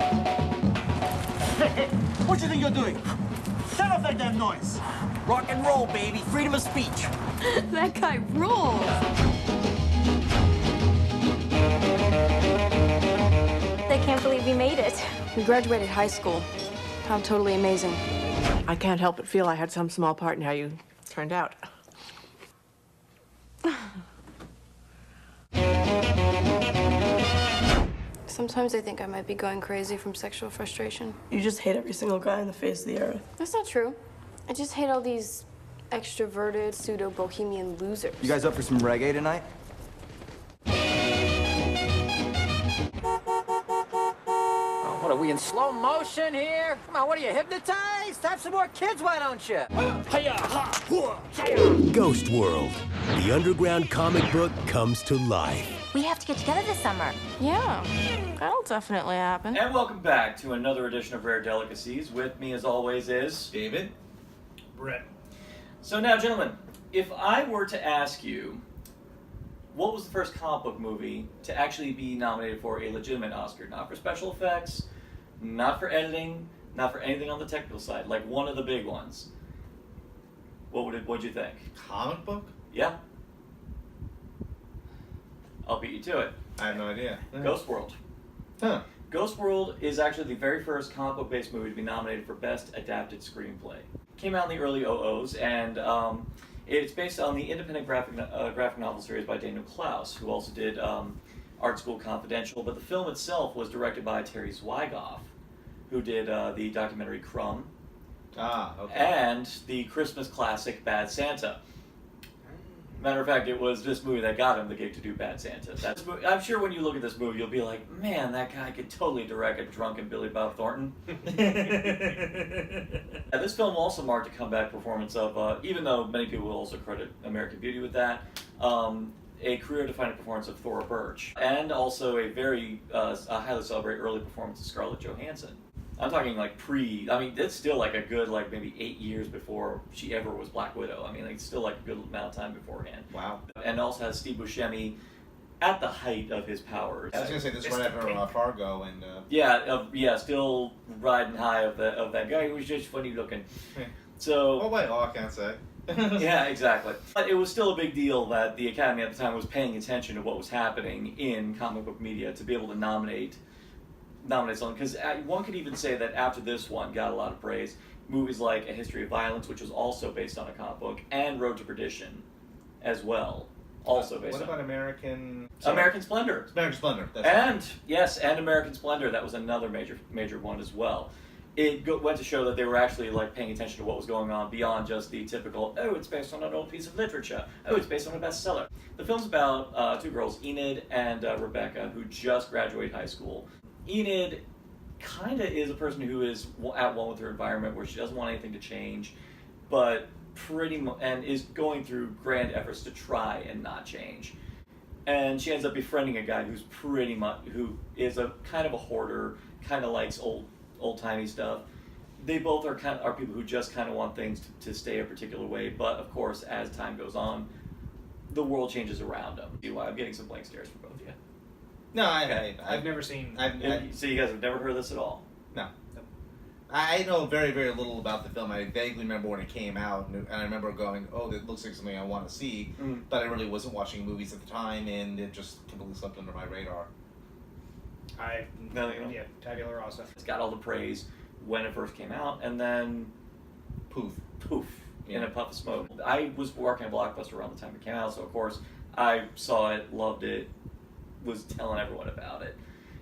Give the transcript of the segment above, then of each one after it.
Hey, what do you think you're doing? Shut off that damn noise! Rock and roll, baby. Freedom of speech. That guy rules. I can't believe we made it. We graduated high school. How totally amazing. I can't help but feel I had some small part in how you turned out. Sometimes I think I might be going crazy from sexual frustration. You just hate every single guy on the face of the earth. That's not true. I just hate all these extroverted, pseudo-bohemian losers. You guys up for some reggae tonight? What are we in slow motion here? Come on, what are you, hypnotized? Have some more kids, why don't you? Ghost World. The underground comic book comes to life. We have to get together this summer. Yeah, that'll definitely happen. And welcome back to another edition of Rare Delicacies. With me, as always, is David. Brett. So now, gentlemen, if I were to ask you, what was the first comic book movie to actually be nominated for a legitimate Oscar? Not for special effects, not for editing, not for anything on the technical side, like one of the big ones. What'd you think? Comic book? Yeah. I'll beat you to it. I have no idea. Ghost World. Huh. Ghost World is actually the very first comic book-based movie to be nominated for Best Adapted Screenplay. Came out in the early 00s, and it's based on the independent graphic novel series by Daniel Klaus, who also did Art School Confidential, but the film itself was directed by Terry Zwigoff, who did the documentary Crumb, and the Christmas classic Bad Santa. Matter of fact, it was this movie that got him the gig to do Bad Santa. I'm sure when you look at this movie, you'll be like, man, that guy could totally direct a drunken Billy Bob Thornton. This film also marked a comeback performance of, even though many people will also credit American Beauty with that, a career-defining performance of Thora Birch, and also a very a highly celebrated early performance of Scarlett Johansson. I'm talking like it's still like a good, like maybe 8 years before she ever was Black Widow. I mean, like, it's still like a good amount of time beforehand. Wow. And also has Steve Buscemi at the height of his powers. I was going to say, this is right after Fargo and... Still riding high of that guy who was just funny looking. So... Oh, wait, I can't say. Yeah, exactly. But it was still a big deal that the Academy at the time was paying attention to what was happening in comic book media to be able to nominate something, because one could even say that after this one got a lot of praise, movies like A History of Violence, which was also based on a comic book, and Road to Perdition as well, also based on... What about American... American Splendor. American Splendor. And American Splendor, that was another major one as well. It went to show that they were actually like paying attention to what was going on beyond just the typical, oh, it's based on an old piece of literature, oh, it's based on a bestseller. The film's about two girls, Enid and Rebecca, who just graduate high school. Enid kind of is a person who is at one with her environment, where she doesn't want anything to change, but and is going through grand efforts to try and not change. And she ends up befriending a guy who is a kind of a hoarder, kind of likes old-timey stuff. They both are people who just kind of want things to stay a particular way, but of course, as time goes on, the world changes around them. See why I'm getting some blank stares from both of you. No, I've never seen... So you guys have never heard of this at all? No. I know very, very little about the film. I vaguely remember when it came out, and I remember going, oh, that looks like something I want to see, but I really wasn't watching movies at the time, and it just completely slipped under my radar. Yeah, tabula rasa. It's got all the praise when it first came out, and then poof, in a puff of smoke. I was working at Blockbuster around the time it came out, so of course I saw it, loved it, was telling everyone about it.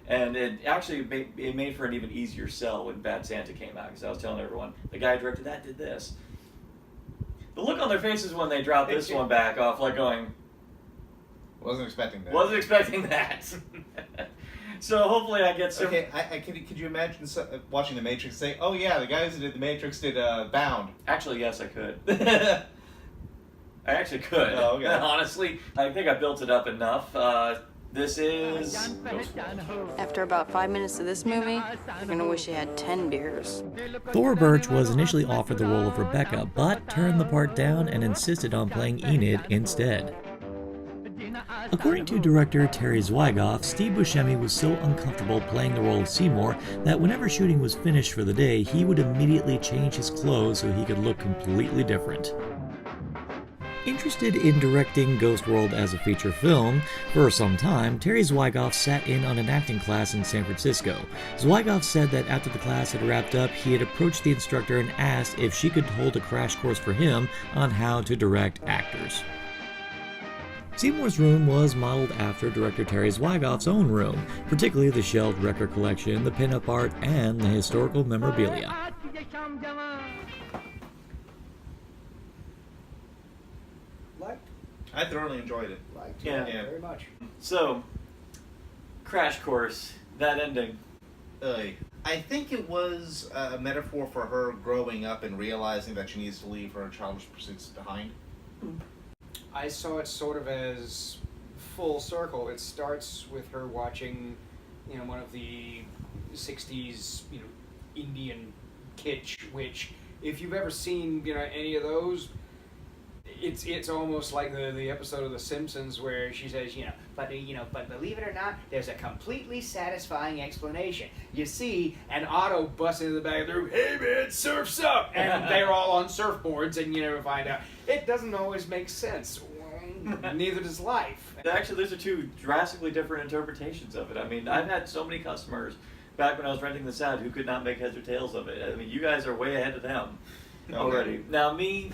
And it actually made for an even easier sell when Bad Santa came out, because I was telling everyone, the guy who directed that did this. The look on their faces when they dropped this one back off, like going... Wasn't expecting that. So hopefully I get some... Okay, could you imagine watching The Matrix say, oh yeah, the guys who did The Matrix did Bound? Actually, yes, I could. I actually could. Oh, okay. Honestly, I think I built it up enough. This is... After about 5 minutes of this movie, you're gonna wish you had 10 beers. Thora Birch was initially offered the role of Rebecca, but turned the part down and insisted on playing Enid instead. According to director Terry Zwigoff, Steve Buscemi was so uncomfortable playing the role of Seymour that whenever shooting was finished for the day, he would immediately change his clothes so he could look completely different. Interested in directing Ghost World as a feature film, for some time, Terry Zwigoff sat in on an acting class in San Francisco. Zwigoff said that after the class had wrapped up, he had approached the instructor and asked if she could hold a crash course for him on how to direct actors. Seymour's room was modeled after director Terry Zwigoff's own room, particularly the shelved record collection, the pinup art, and the historical memorabilia. I thoroughly enjoyed it. Yeah. Very much. So, Crash Course, that ending. I think it was a metaphor for her growing up and realizing that she needs to leave her childish pursuits behind. I saw it sort of as full circle. It starts with her watching, one of the 60s, Indian kitsch, which, if you've ever seen, any of those, it's almost like the episode of The Simpsons where she says, but believe it or not, there's a completely satisfying explanation. You see, an Otto busts into the back of the room, hey man, surf's up! And they're all on surfboards, and you never find out. It doesn't always make sense. Neither does life. Actually, those are two drastically different interpretations of it. I mean, I've had so many customers back when I was renting this out who could not make heads or tails of it. I mean, you guys are way ahead of them. Already. Now me,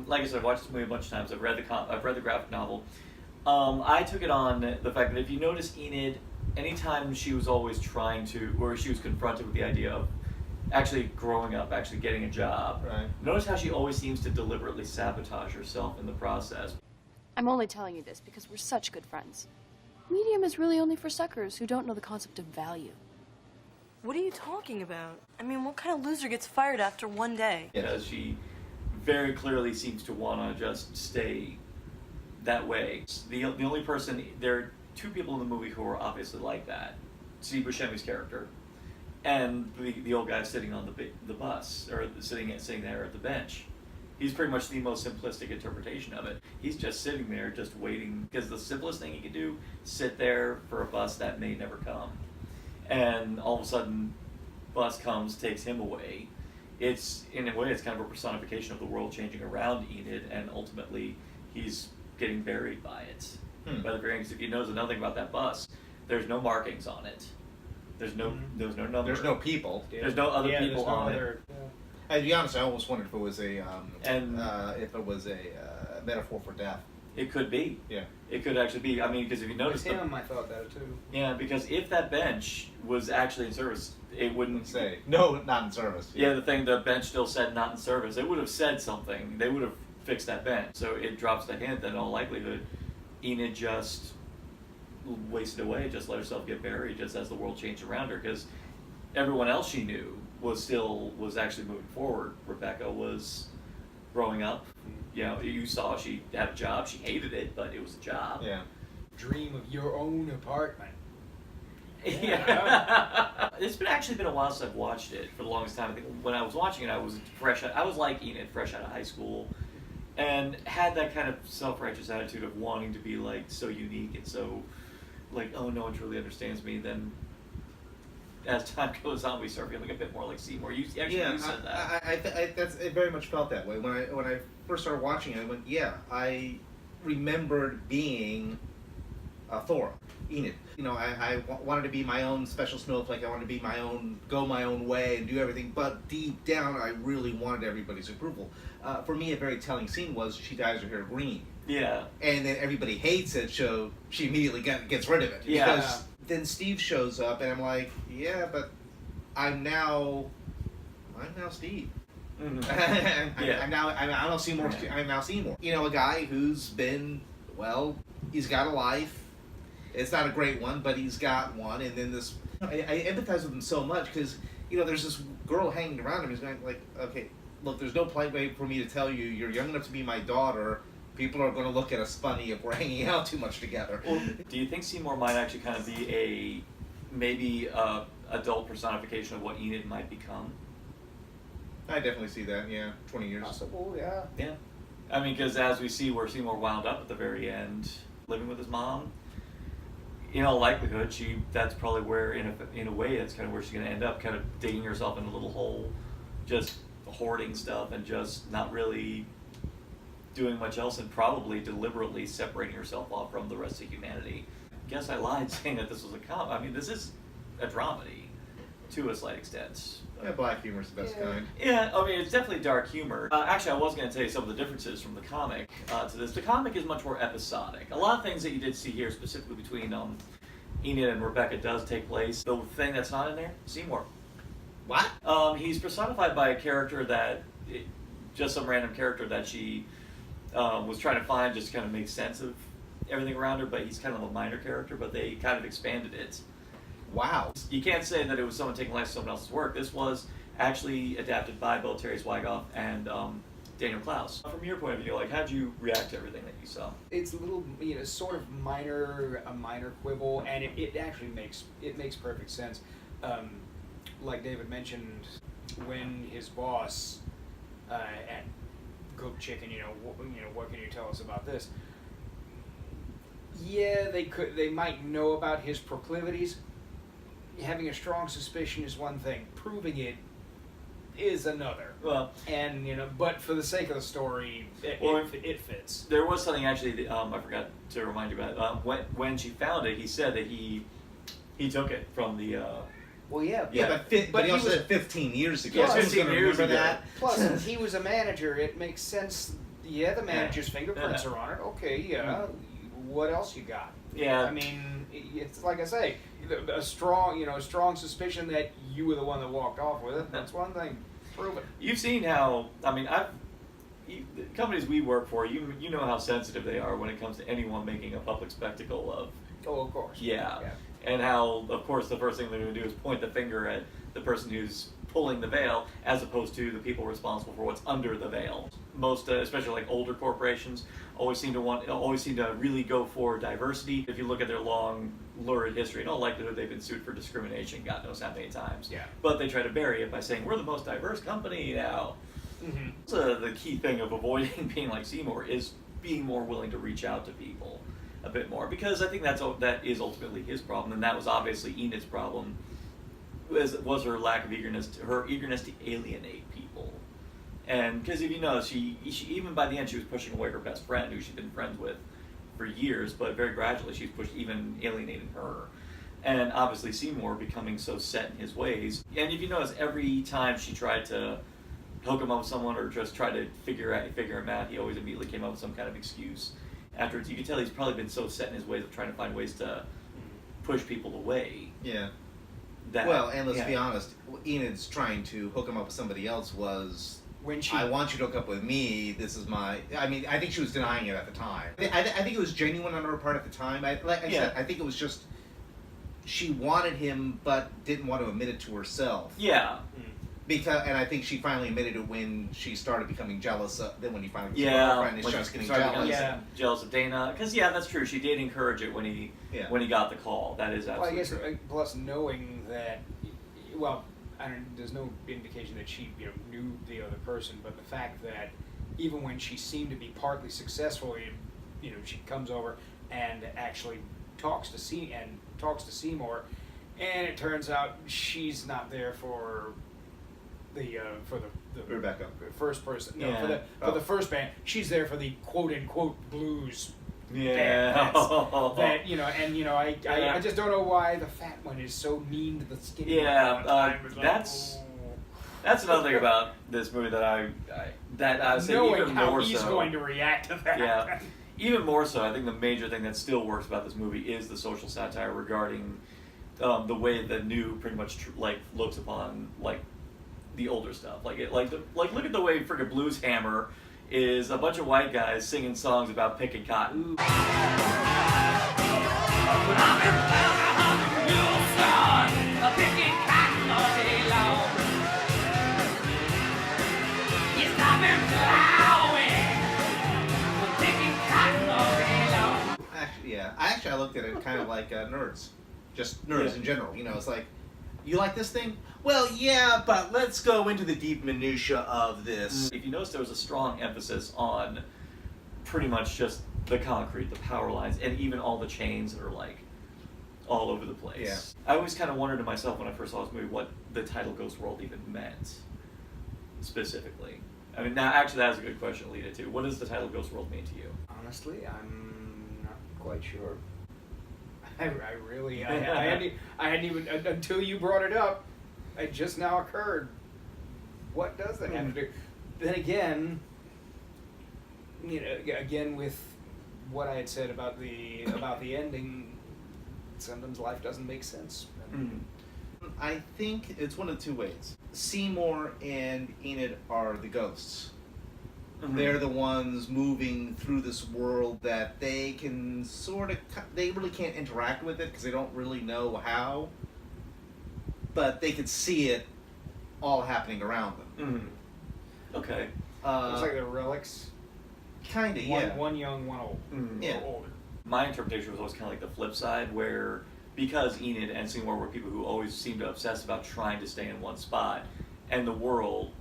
like I said, I've watched this movie a bunch of times. I've read the graphic novel. I took it on the fact that if you notice Enid, anytime she was always trying to, or she was confronted with the idea of actually growing up, actually getting a job, Right. Notice how she always seems to deliberately sabotage herself in the process. I'm only telling you this because we're such good friends. Medium is really only for suckers who don't know the concept of value. What are you talking about? I mean, what kind of loser gets fired after one day? Because she very clearly seems to want to just stay that way. The only person, there are two people in the movie who are obviously like that. Steve Buscemi's character and the old guy sitting on the bus, or sitting there at the bench. He's pretty much the most simplistic interpretation of it. He's just sitting there, just waiting, because the simplest thing he can do, sit there for a bus that may never come. And all of a sudden, bus comes, takes him away. It's, in a way, it's kind of a personification of the world changing around Enid, and ultimately, he's getting buried by it. By the very end, if you notice another thing about that bus, there's no markings on it. There's no number. There's no people. There's no other people on it. To be honest, I almost wondered if it was a metaphor for death. It could be. Yeah. It could actually be. I mean, because if you notice With him, I thought that too. Yeah, because if that bench was actually in service, it wouldn't say no, not in service. Yeah, the bench still said not in service. It would have said something. They would have fixed that bench. So it drops the hint that in all likelihood, Enid just wasted away, just let herself get buried, just as the world changed around her. Because everyone else she knew was actually moving forward. Rebecca was growing up. You know, you saw she had a job. She hated it, but it was a job. Yeah. Dream of your own apartment. Yeah. It's actually been a while since I've watched it. For the longest time, I think when I was watching it, I was like Enid, fresh out of high school, and had that kind of self-righteous attitude of wanting to be like so unique and so like, oh, no one truly understands me. Then as time goes on, we start feeling a bit more like Seymour. You said that. I very much felt that way when I first started watching it. I went, yeah, I remembered being Thora, Enid. You know, I wanted to be my own special snowflake. I wanted to be go my own way and do everything. But deep down, I really wanted everybody's approval. For me, a very telling scene was she dyes her hair green. Yeah. And then everybody hates it, so she immediately gets rid of it. Yeah. Because then Steve shows up, and I'm like, yeah, but I'm now Steve. Mm-hmm. I'm now Seymour. I'm now Seymour. You know, a guy who's been, well, he's got a life. It's not a great one, but he's got one. And then this, I empathize with him so much because, you know, there's this girl hanging around him. He's going like, okay, look, there's no polite way for me to tell you you're young enough to be my daughter. People are going to look at us funny if we're hanging out too much together. Well, do you think Seymour might actually kind of be maybe adult personification of what Enid might become? I definitely see that, yeah. 20 years. Possible, yeah. Yeah. I mean, because as we see where Seymour wound up at the very end, living with his mom, in all likelihood, that's probably where, in a way, that's kind of where she's going to end up, kind of digging herself in a little hole, just hoarding stuff and just not really doing much else, and probably deliberately separating herself off from the rest of humanity. I guess I lied saying that this was a comedy. I mean, this is a dramedy to a slight extent. Yeah, black humor's the best kind. Yeah, I mean, it's definitely dark humor. Actually, I was going to tell you some of the differences from the comic to this. The comic is much more episodic. A lot of things that you did see here, specifically between Enid and Rebecca, does take place. The thing that's not in there, Seymour. What? He's personified by a character just some random character that she was trying to find just to kind of make sense of everything around her, but he's kind of a minor character, but they kind of expanded it. Wow. You can't say that it was someone taking life of someone else's work. This was actually adapted by Bill Terry Zwigoff and Daniel Klaus. From your point of view, like, how'd you react to everything that you saw? It's a little, sort of a minor quibble, and it actually makes perfect sense. Like David mentioned, when his boss at Cook Chicken, what can you tell us about this? Yeah, they might know about his proclivities. Having a strong suspicion is one thing. Proving it is another. Well, and but for the sake of the story, it fits. There was something actually that, I forgot to remind you about. When she found it, he said that he took it from the. Well, yeah. But he also said 15 years ago. Yeah, 15 years ago. That. Plus, he was a manager. It makes sense. Yeah, the manager's fingerprints are on it. Okay, yeah. What else you got? Yeah. I mean, it's like I say, a strong suspicion that you were the one that walked off with it. That's one thing. Prove it. You've seen how, I mean, the companies we work for, you know how sensitive they are when it comes to anyone making a public spectacle of. Oh, of course. Yeah. And how, of course, the first thing they're going to do is point the finger at the person who's pulling the veil, as opposed to the people responsible for what's under the veil. Most, especially like older corporations, always seem to really go for diversity. If you look at their long, lurid history, in all likelihood they've been sued for discrimination, God knows how many times. Yeah. But they try to bury it by saying, we're the most diverse company now. Mm-hmm. So the key thing of avoiding being like Seymour is being more willing to reach out to people a bit more, because I think that is ultimately his problem, and that was obviously Enid's problem. Was her lack of eagerness, her eagerness to alienate people, and because if you know, she even by the end she was pushing away her best friend, who she'd been friends with for years, but very gradually she's even alienating her, and obviously Seymour becoming so set in his ways. And if you notice, every time she tried to hook him up with someone or just try to figure him out, he always immediately came up with some kind of excuse. Afterwards, you can tell he's probably been so set in his ways of trying to find ways to push people away. Yeah. That, well, and let's be honest, Enid's trying to hook him up with somebody else was, I want you to hook up with me, this is my, I mean, I think she was denying it at the time. I think it was genuine on her part at the time. Like I said, I think it was just, she wanted him, but didn't want to admit it to herself. Yeah. And I think she finally admitted it when she started becoming jealous. Then when he finally was girlfriend, and just getting jealous. Jealous of Dana. Because that's true. She did encourage it when he got the call. That is absolutely true. Well, I guess plus knowing that, there's no indication that she knew the other person, but the fact that even when she seemed to be partly successful, she comes over and actually talks to Seymour, and it turns out she's not there for the Rebecca first person. No, for the first band. She's there for the quote unquote blues. Yeah. I just don't know why the fat one is so mean to the skinny one. Yeah, that's another thing about this movie that I would say knowing even how more he's so. going to react to that. Yeah, even more so. I think the major thing that still works about this movie is the social satire regarding the way the new pretty much looks upon the older stuff. Look at the way friggin' Blues Hammer is a bunch of white guys singing songs about picking cotton. Actually, I looked at it kind of like nerds. Just nerds in general. It's like, you like this thing? Well, yeah, but let's go into the deep minutia of this. If you notice, there was a strong emphasis on pretty much just the concrete, the power lines, and even all the chains that are like all over the place. Yeah. I always kind of wondered to myself when I first saw this movie what the title Ghost World even meant specifically. I mean, now actually that's a good question to lead it to. What does the title Ghost World mean to you? Honestly, I'm not quite sure. I really, I hadn't even, until you brought it up, it just now occurred. What does that have to do? Then again, you know, again with what I had said about the ending, sometimes life doesn't make sense. I think it's one of two ways. Seymour and Enid are the ghosts. They're the ones moving through this world that they can they really can't interact with it because they don't really know how, but they can see it all happening around them. Okay. It's like the relics. Kinda, yeah. One young, one old. Yeah. Older. My interpretation was always kind of like the flip side, where because Enid and Seymour were people who always seemed to obsess about trying to stay in one spot, and the world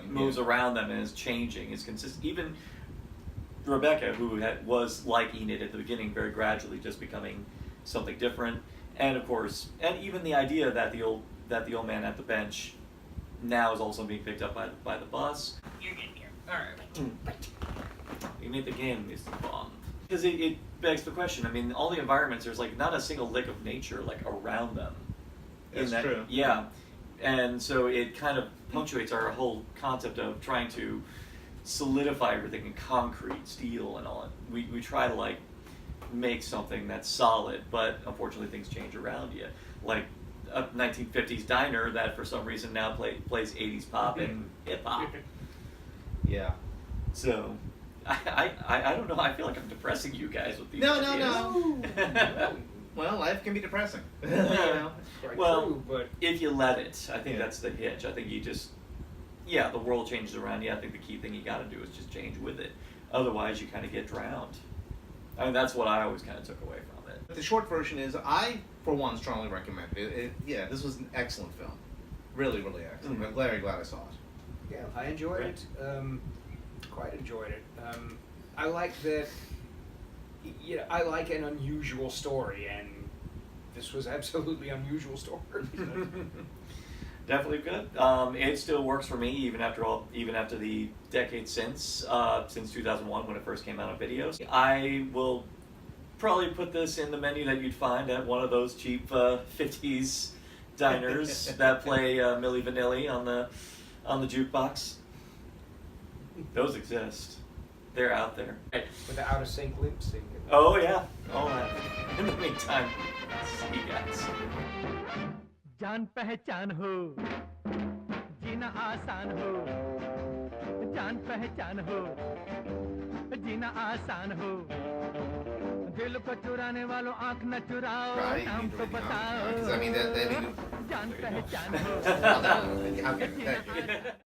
moves around them and is changing, is consistent. Even Rebecca, who was like Enid at the beginning, very gradually just becoming something different, and of course, and even the idea that the old man at the bench now is also being picked up by the bus. You're getting here. All right. You made the game is fun. Because it begs the question. I mean, all the environments, there's like not a single lick of nature like around them. That's true. Yeah, and so it kind of punctuates our whole concept of trying to solidify everything in concrete, steel, and all that. We try to like make something that's solid, but unfortunately things change around you. Like a 1950s diner that for some reason now plays 80s pop and hip hop. Yeah. So, I don't know. I feel like I'm depressing you guys with these. No. Well, life can be depressing. You know? Well, true, but if you let it, I think that's the hitch. I think you just, the world changes around you. I think the key thing you got to do is just change with it. Otherwise, you kind of get drowned. I mean, that's what I always kind of took away from it. The short version is, I, for one, strongly recommend it. This was an excellent film. Really, really excellent. I'm very glad I saw it. yeah, I enjoyed it. Quite enjoyed it. I like that. I like an unusual story, and this was absolutely unusual story. Definitely good. It still works for me even after the decade since 2001 when it first came out on videos. I will probably put this in the menu that you'd find at one of those cheap 50s diners that play Milli Vanilli on the jukebox. Those exist. They're out there. With the out of sync lip sync. Oh yeah. All that. In the meantime, see you guys. जान पहचान हो जीना आसान हो जान पहचान हो जीना आसान हो दिल को चुराने वालों आंख न चुराओ नाम तो बताओ जान पहचान हो